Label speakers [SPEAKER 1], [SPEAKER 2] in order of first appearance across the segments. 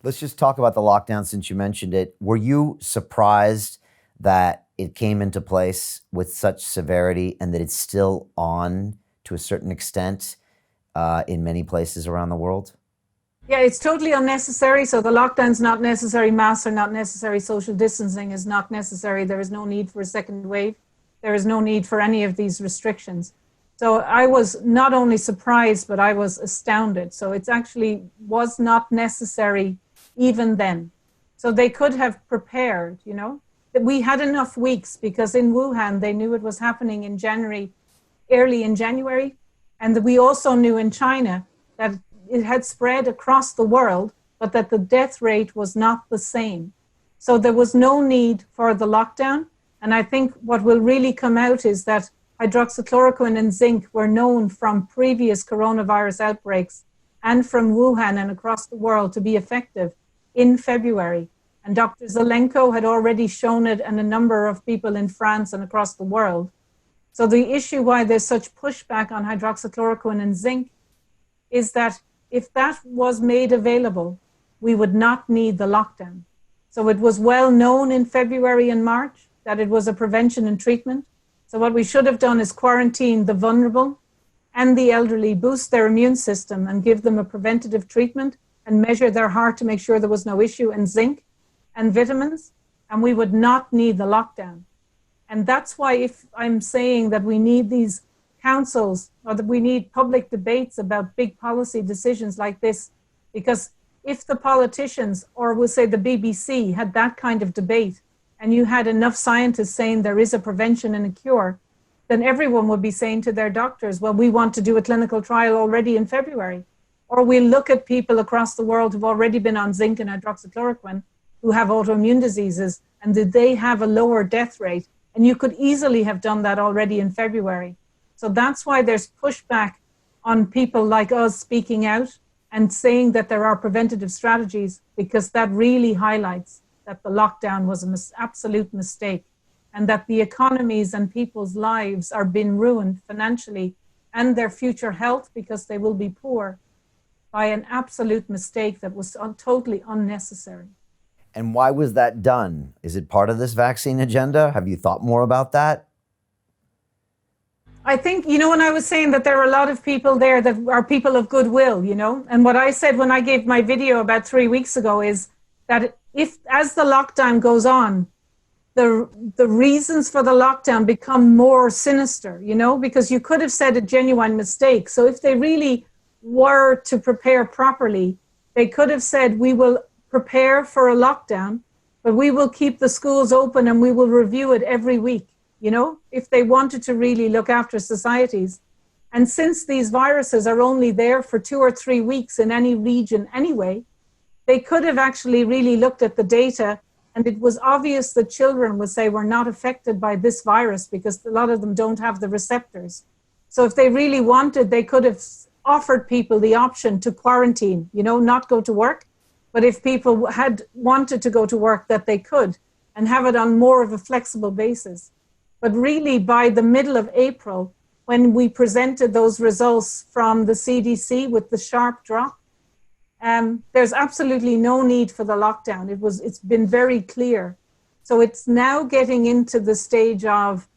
[SPEAKER 1] Let's just talk about the lockdown since you mentioned it. Were you surprised that it came into place with such severity and that it's still on to a certain extent in many places around the world?
[SPEAKER 2] Yeah, it's totally unnecessary. So the lockdown's not necessary, masks are not necessary, social distancing is not necessary. There is no need for a second wave. There is no need for any of these restrictions. So I was not only surprised, but I was astounded. So it actually was not necessary even then. So they could have prepared, you know, that we had enough weeks because in Wuhan, they knew it was happening in January, early in January. And that we also knew in China that it had spread across the world, but that the death rate was not the same. So there was no need for the lockdown. And I think what will really come out is that hydroxychloroquine and zinc were known from previous coronavirus outbreaks and from Wuhan and across the world to be effective in February. And Dr. Zelenko had already shown it and a number of people in France and across the world. So the issue why there's such pushback on hydroxychloroquine and zinc is that if that was made available, we would not need the lockdown. So it was well known in February and March that it was a prevention and treatment. So what we should have done is quarantine the vulnerable and the elderly, boost their immune system and give them a preventative treatment and measure their heart to make sure there was no issue, and zinc and vitamins, and we would not need the lockdown. And that's why if I'm saying that we need these councils or that we need public debates about big policy decisions like this, because if the politicians, or we'll say the BBC, had that kind of debate and you had enough scientists saying there is a prevention and a cure, then everyone would be saying to their doctors, well, we want to do a clinical trial already in February. Or we'll look at people across the world who've already been on zinc and hydroxychloroquine who have autoimmune diseases, and did they have a lower death rate? And you could easily have done that already in February. So that's why there's pushback on people like us speaking out and saying that there are preventative strategies, because that really highlights that the lockdown was an absolute mistake and that the economies and people's lives are being ruined financially and their future health, because they will be poor, by an absolute mistake that was totally unnecessary.
[SPEAKER 1] And why was that done? Is it part of this vaccine agenda? Have you thought more about that?
[SPEAKER 2] I think, you know, when I was saying that there are a lot of people there that are people of goodwill, you know, and what I said when I gave my video about 3 weeks ago is that if, as the lockdown goes on, the reasons for the lockdown become more sinister, you know, because you could have said a genuine mistake. So if they really were to prepare properly, they could have said, we will prepare for a lockdown, but we will keep the schools open and we will review it every week, you know, if they wanted to really look after societies. And since these viruses are only there for 2 or 3 weeks in any region anyway, they could have actually really looked at the data, and it was obvious that children would say we're not affected by this virus because a lot of them don't have the receptors. So if they really wanted, they could have offered people the option to quarantine, you know, not go to work. But if people had wanted to go to work, that they could, and have it on more of a flexible basis. But really by the middle of April, when we presented those results from the CDC with the sharp drop, there's absolutely no need for the lockdown. It's been very clear. So it's now getting into the stage of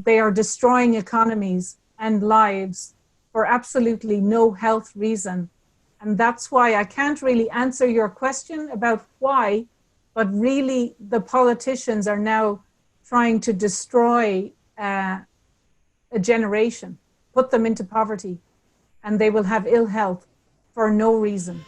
[SPEAKER 2] they are destroying economies and lives for absolutely no health reason. And that's why I can't really answer your question about why, but really the politicians are now trying to destroy a generation, put them into poverty, and they will have ill health for no reason.